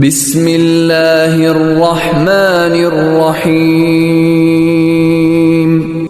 بسم اللہ الرحمن الرحیم۔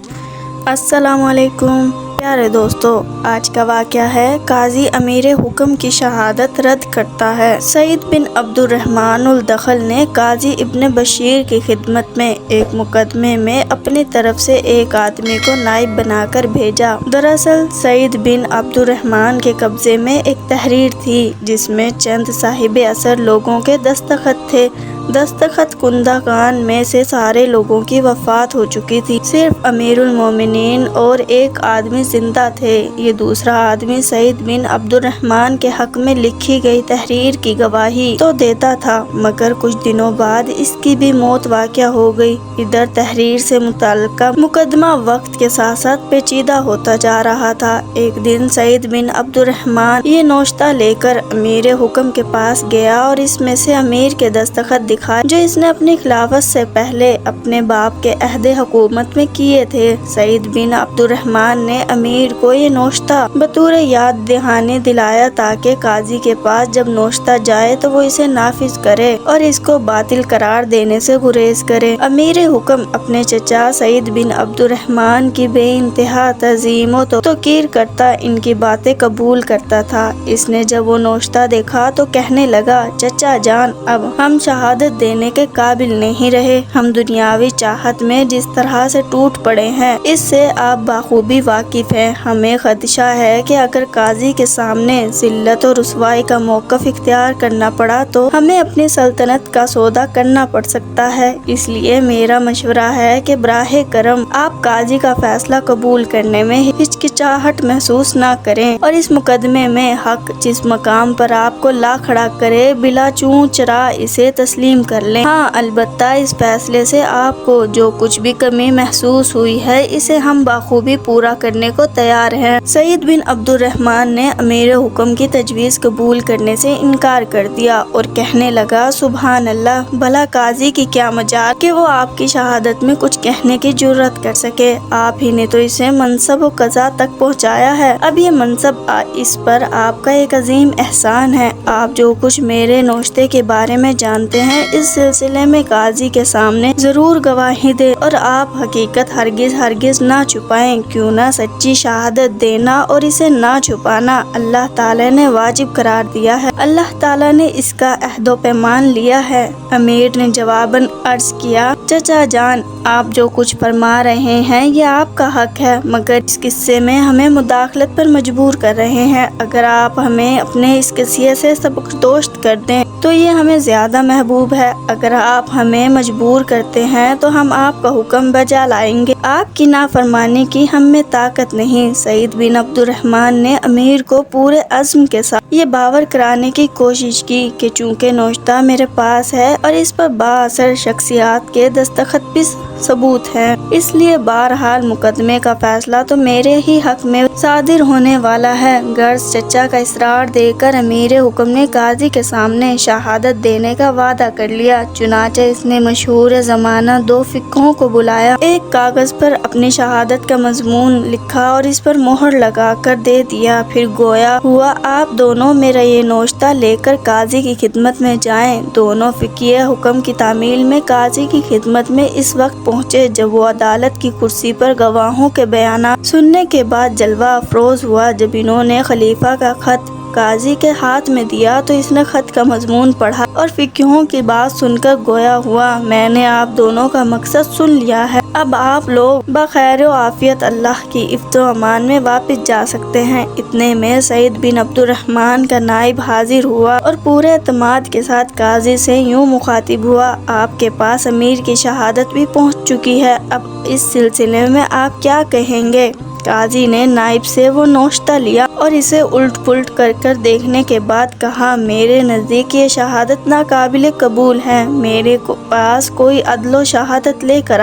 السلام علیکم پیارے دوستو، آج کا واقعہ ہے قاضی امیر حکم کی شہادت رد کرتا ہے۔ سعید بن عبد الرحمن الدخل نے قاضی ابن بشیر کی خدمت میں ایک مقدمے میں اپنی طرف سے ایک آدمی کو نائب بنا کر بھیجا۔ دراصل سعید بن عبد الرحمن کے قبضے میں ایک تحریر تھی جس میں چند صاحب اثر لوگوں کے دستخط تھے۔ دستخط کندگان میں سے سارے لوگوں کی وفات ہو چکی تھی، صرف امیر المومنین اور ایک آدمی زندہ تھے۔ یہ دوسرا آدمی سعید بن عبد الرحمن کے حق میں لکھی گئی تحریر کی گواہی تو دیتا تھا، مگر کچھ دنوں بعد اس کی بھی موت واقع ہو گئی۔ ادھر تحریر سے متعلقہ مقدمہ وقت کے ساتھ ساتھ پیچیدہ ہوتا جا رہا تھا۔ ایک دن سعید بن عبد الرحمن یہ نوشتہ لے کر امیر حکم کے پاس گیا اور اس میں سے امیر کے دستخط دکھائے جو اس نے اپنی خلافت سے پہلے اپنے باپ کے عہد حکومت میں کیے تھے۔ سعید بن عبد الرحمن نے امیر کو یہ نوشتہ بطور یاد دہانی دلایا تاکہ قاضی کے پاس جب نوشتہ جائے تو وہ اسے نافذ کرے اور اس کو باطل قرار دینے سے گریز کرے۔ امیر حکم اپنے چچا سعید بن عبد الرحمن کی بے انتہا تعظیم و توقیر کرتا ان کی باتیں قبول کرتا تھا۔ اس نے جب وہ نوشتہ دیکھا تو کہنے لگا، چچا جان، اب ہم شہادت دینے کے قابل نہیں رہے۔ ہم دنیاوی چاہت میں جس طرح سے ٹوٹ پڑے ہیں اس سے آپ بخوبی واقف ہیں۔ ہمیں خدشہ ہے کہ اگر قاضی کے سامنے ذلت و رسوائی کا موقف اختیار کرنا پڑا تو ہمیں اپنی سلطنت کا سودا کرنا پڑ سکتا ہے۔ اس لیے میرا مشورہ ہے کہ براہ کرم آپ قاضی کا فیصلہ قبول کرنے میں ہچکچاہٹ محسوس نہ کریں اور اس مقدمے میں حق جس مقام پر آپ کو لا کھڑا کرے بلا چوں چرا اسے تسلیم کر لیں۔ ہاں، البتہ اس فیصلے سے آپ کو جو کچھ بھی کمی محسوس ہوئی ہے اسے ہم بخوبی پورا کرنے کو تیار ہیں۔ سعید بن عبد الرحمن نے امیر حکم کی تجویز قبول کرنے سے انکار کر دیا اور کہنے لگا، سبحان اللہ، بھلا قاضی کی کیا مجال کہ وہ آپ کی شہادت میں کچھ کہنے کی جرات کر سکے۔ آپ ہی نے تو اسے منصب و قضا تک پہنچایا ہے۔ اب یہ منصب اس پر آپ کا ایک عظیم احسان ہے۔ آپ جو کچھ میرے نوشتے کے بارے میں جانتے ہیں اس سلسلے میں قاضی کے سامنے ضرور گواہی دیں اور آپ حقیقت ہرگز نہ چھپائیں، کیوں نہ سچی شہادت دینا اور اسے نہ چھپانا اللہ تعالیٰ نے واجب قرار دیا ہے۔ اللہ تعالیٰ نے اس کا عہد و پیمان لیا ہے۔ امیر نے جواباً عرض کیا، چچا جان، آپ جو کچھ فرما رہے ہیں یہ آپ کا حق ہے، مگر اس قصے میں ہمیں مداخلت پر مجبور کر رہے ہیں۔ اگر آپ ہمیں اپنے اس قصے سے سبکدوش کر دیں تو یہ ہمیں زیادہ محبوب ہے۔ اگر آپ ہمیں مجبور کرتے ہیں تو ہم آپ کا حکم بجا لائیں گے۔ آپ کی نافرمانی کی ہم میں طاقت نہیں۔ سعید بن عبد الرحمن نے امیر کو پورے عزم کے ساتھ یہ باور کرانے کی کوشش کی کہ چونکہ نوشتہ میرے پاس ہے اور اس پر بااثر شخصیات کے دستخط بھی ثبوت ہیں، اس لیے بہرحال مقدمے کا فیصلہ تو میرے ہی حق میں صادر ہونے والا ہے۔ غرض چچا کا اصرار دے کر امیر حکم نے قاضی کے سامنے شہادت دینے کا وعدہ کر لیا۔ چنانچہ اس نے مشہور زمانہ دو فقیہوں کو بلایا، ایک کاغذ پر اپنی شہادت کا مضمون لکھا اور اس پر مہر لگا کر دے دیا۔ پھر گویا ہوا آپ دونوں میرا یہ نوشتہ لے کر قاضی کی خدمت میں جائیں۔ دونوں فقیہ حکم کی تعمیل میں قاضی کی خدمت میں اس وقت پہنچے جب وہ عدالت کی کرسی پر گواہوں کے بیانات سننے کے بعد جلوہ افروز ہوا۔ جب انہوں نے خلیفہ کا خط قاضی کے ہاتھ میں دیا تو اس نے خط کا مضمون پڑھا اور فقیہوں کی بات سن کر گویا ہوا، میں نے آپ دونوں کا مقصد سن لیا ہے، اب آپ لوگ بخیر و عافیت اللہ کی عفت و امان میں واپس جا سکتے ہیں۔ اتنے میں سعید بن عبد الرحمن کا نائب حاضر ہوا اور پورے اعتماد کے ساتھ قاضی سے یوں مخاطب ہوا، آپ کے پاس امیر کی شہادت بھی پہنچ چکی ہے، اب اس سلسلے میں آپ کیا کہیں گے؟ قاضی نے نائب سے وہ نوشتہ لیا اور اسے الٹ پلٹ کر دیکھنے کے بعد کہا، میرے نزدیک یہ شہادت ناقابل قبول ہے۔ میرے پاس کوئی عدل شہادت لے کر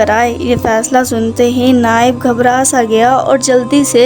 آئے۔ یہ فیصلہ سنتے ہی نائب گھبرا سا گیا اور جلدی سے